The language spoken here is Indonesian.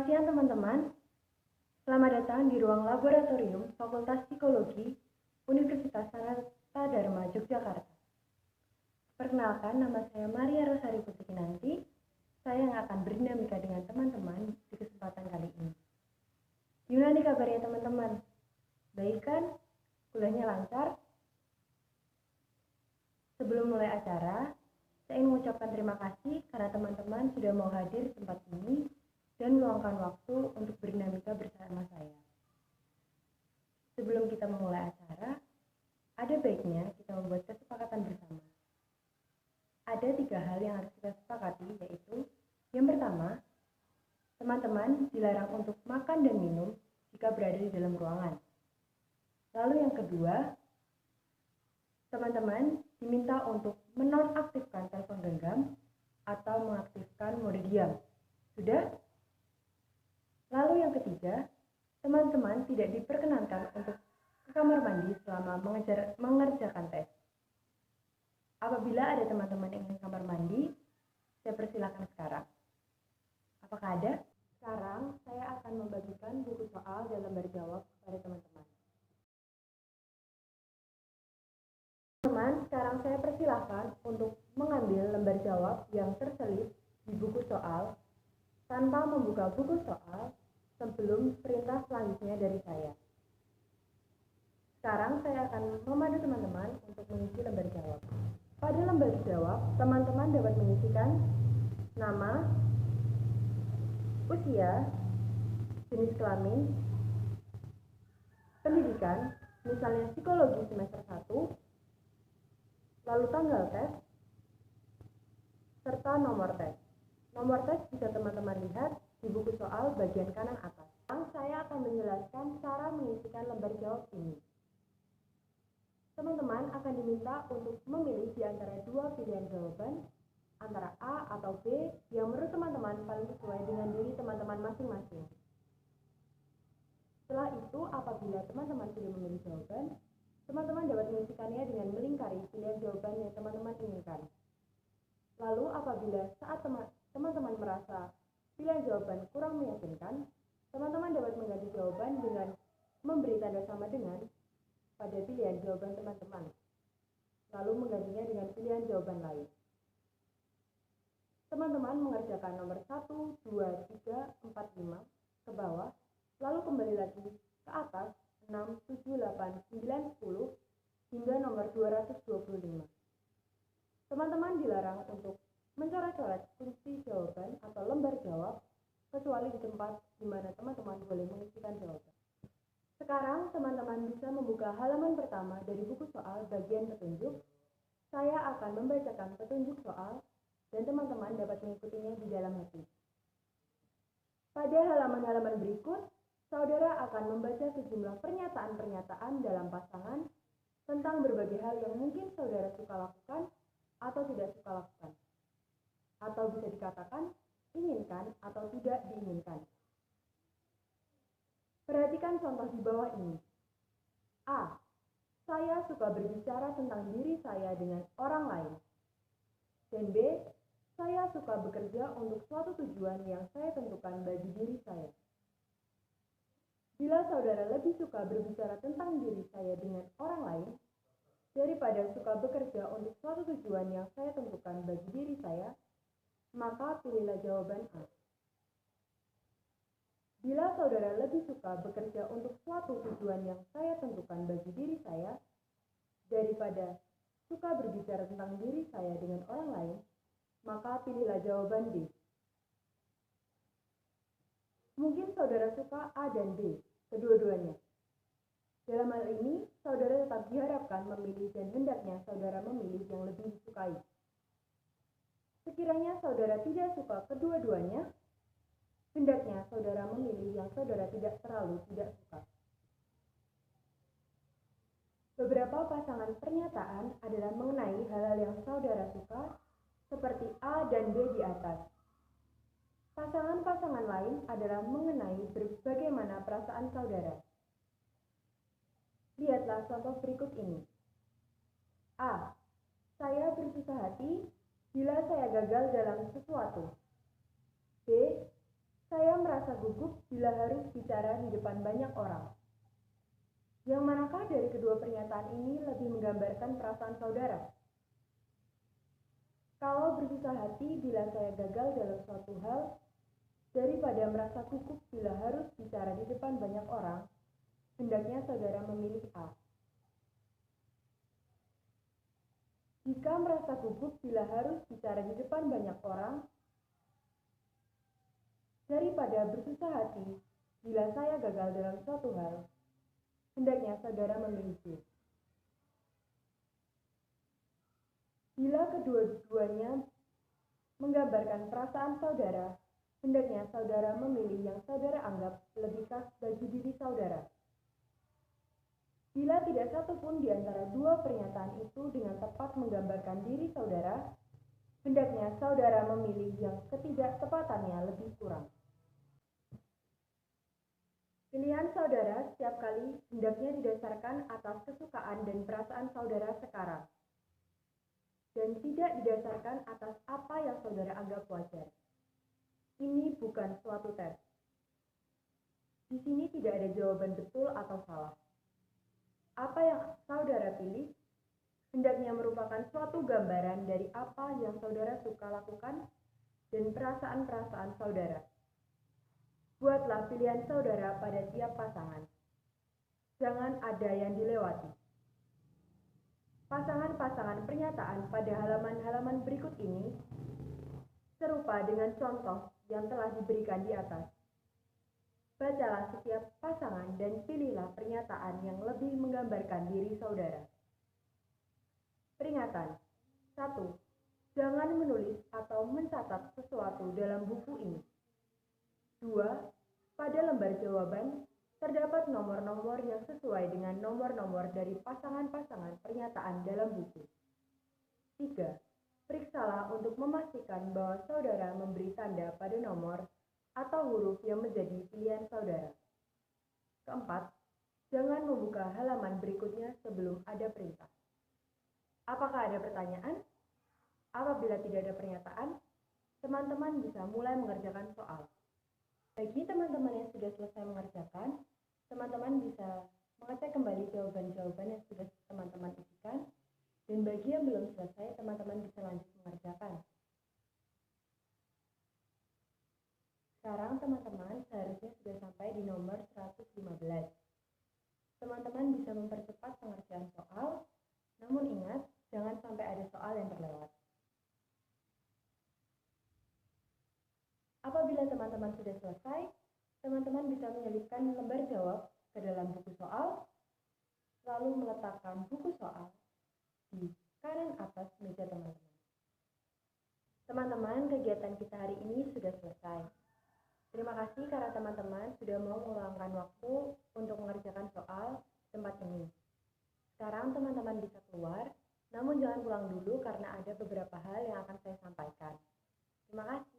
siang teman-teman, selamat datang di ruang laboratorium Fakultas Psikologi Universitas Sanata Dharma Yogyakarta. Perkenalkan, nama saya Maria Rosari Putri-Kinanti. Saya yang akan berdinamika dengan teman-teman di kesempatan kali ini. Gimana nih kabarnya teman-teman? Baik kan? Kuliahnya lancar? Sebelum mulai acara, saya ingin mengucapkan terima kasih karena teman-teman sudah mau hadir di tempat ini dan meluangkan waktu untuk berdinamika bersama saya. Sebelum kita memulai acara, ada baiknya kita membuat kesepakatan bersama. Ada 3 hal yang harus kita sepakati, yaitu yang pertama, teman-teman dilarang untuk makan dan minum jika berada di dalam ruangan. Lalu yang kedua, teman-teman diminta untuk menonaktifkan telepon genggam atau mengaktifkan mode diam. Sudah? Lalu yang ketiga, teman-teman tidak diperkenankan untuk ke kamar mandi selama mengerjakan tes. Apabila ada teman-teman yang ingin kamar mandi, saya persilakan sekarang. Apakah ada? Sekarang saya akan membagikan buku soal dan lembar jawab kepada teman-teman. Teman-teman, sekarang saya persilakan untuk mengambil lembar jawab yang terselip di buku soal tanpa membuka buku soal sebelum perintah selanjutnya dari saya. Sekarang saya akan memandu teman-teman untuk mengisi lembar jawab. Pada lembar jawab, teman-teman dapat mengisikan nama, usia, jenis kelamin, pendidikan, misalnya psikologi semester 1, lalu tanggal tes, serta nomor tes. Nomor tes bisa teman-teman lihat di buku soal bagian kanan atas. Sekarang saya akan menjelaskan cara mengisikan lembar jawab ini. Teman-teman akan diminta untuk memilih di antara 2 pilihan jawaban, antara A atau B yang menurut teman-teman paling sesuai dengan diri teman-teman masing-masing. Setelah itu, apabila teman-teman sudah memilih jawaban, teman-teman dapat mengisikannya dengan melingkari pilihan jawaban yang teman-teman inginkan. Lalu apabila saat teman-teman merasa pilihan jawaban kurang meyakinkan, teman-teman dapat mengganti jawaban dengan memberi tanda sama dengan pada pilihan jawaban teman-teman, lalu menggantinya dengan pilihan jawaban lain. Teman-teman mengerjakan nomor 1, 2, 3, 4, 5 ke bawah, lalu kembali lagi ke atas 6, 7, 8, 9, 10 hingga nomor 225. Teman-teman dilarang untuk mencoret-coret kunci jawaban atau lembar jawab kecuali di tempat di mana teman-teman boleh mengisikan jawaban. Sekarang teman-teman bisa membuka halaman pertama dari buku soal bagian petunjuk. Saya akan membacakan petunjuk soal dan teman-teman dapat mengikutinya di dalam hati. Pada halaman-halaman berikut, saudara akan membaca sejumlah pernyataan-pernyataan dalam pasangan tentang berbagai hal yang mungkin saudara suka lakukan atau tidak suka lakukan, atau bisa dikatakan inginkan atau tidak diinginkan. Perhatikan contoh di bawah ini. A. Saya suka berbicara tentang diri saya dengan orang lain. Dan B. Saya suka bekerja untuk suatu tujuan yang saya tentukan bagi diri saya. Bila saudara lebih suka berbicara tentang diri saya dengan orang lain daripada suka bekerja untuk suatu tujuan yang saya tentukan bagi diri saya, maka pilihlah jawaban A. Bila saudara lebih suka bekerja untuk suatu tujuan yang saya tentukan bagi diri saya daripada suka berbicara tentang diri saya dengan orang lain, maka pilihlah jawaban B. Mungkin saudara suka A dan B, kedua-duanya. Dalam hal ini, saudara tetap diharapkan memilih dan hendaknya saudara memilih yang lebih disukai. Sekiranya saudara tidak suka kedua-duanya, hendaknya saudara memilih yang saudara tidak terlalu tidak suka. Beberapa pasangan pernyataan adalah mengenai hal-hal yang saudara suka, seperti A dan B di atas. Pasangan-pasangan lain adalah mengenai bagaimana perasaan saudara. Lihatlah contoh berikut ini. A. Saya bersusah hati bila saya gagal dalam sesuatu. B. Saya merasa merasa gugup bila harus bicara di depan banyak orang. Yang manakah dari kedua pernyataan ini lebih menggambarkan perasaan saudara? Kalau bersusah hati bila saya gagal dalam suatu hal, daripada merasa gugup bila harus bicara di depan banyak orang, hendaknya saudara memilih A. Jika merasa gugup bila harus bicara di depan banyak orang, daripada bersusah hati bila saya gagal dalam suatu hal, hendaknya saudara memilih B. Bila kedua-duanya menggambarkan perasaan saudara, hendaknya saudara memilih yang saudara anggap lebih khas bagi diri saudara. Bila tidak satu pun di antara dua pernyataan itu dengan tepat menggambarkan diri saudara, hendaknya saudara memilih yang ketidaktepatannya lebih kurang. Pilihan saudara setiap kali hendaknya didasarkan atas kesukaan dan perasaan saudara sekarang, dan tidak didasarkan atas apa yang saudara anggap wajar. Ini bukan suatu tes. Di sini tidak ada jawaban betul atau salah. Apa yang saudara pilih hendaknya merupakan suatu gambaran dari apa yang saudara suka lakukan dan perasaan-perasaan saudara. Buatlah pilihan saudara pada tiap pasangan. Jangan ada yang dilewati. Pasangan-pasangan pernyataan pada halaman-halaman berikut ini serupa dengan contoh yang telah diberikan di atas. Bacalah setiap pasangan dan pilihlah pernyataan yang lebih menggambarkan diri saudara. Peringatan. 1. Jangan menulis atau mencatat sesuatu dalam buku ini. 2. Pada lembar jawaban, terdapat nomor-nomor yang sesuai dengan nomor-nomor dari pasangan-pasangan pernyataan dalam buku. 3. Periksalah untuk memastikan bahwa saudara memberi tanda pada nomor atau huruf yang menjadi pilihan saudara. 4. Jangan membuka halaman berikutnya sebelum ada perintah. Apakah ada pertanyaan? Apabila tidak ada pernyataan, teman-teman bisa mulai mengerjakan soal. Bagi teman-teman yang sudah selesai mengerjakan, teman-teman bisa mengecek kembali jawaban-jawaban yang sudah teman-teman isikan, dan bagi yang belum selesai, teman-teman bisa lanjut mengerjakan. Sekarang teman-teman seharusnya sudah sampai di nomor 115. Teman-teman bisa mempercepat pengerjaan soal, namun ingat, jangan sampai ada soal yang terlewat. Apabila teman-teman sudah selesai, teman-teman bisa menyelipkan lembar jawab ke dalam buku soal, lalu meletakkan buku soal di kanan atas meja teman-teman. Teman-teman, kegiatan kita hari ini sudah selesai. Terima kasih karena teman-teman sudah mau meluangkan waktu untuk mengerjakan soal di tempat ini. Sekarang teman-teman bisa keluar, namun jangan pulang dulu karena ada beberapa hal yang akan saya sampaikan. Terima kasih.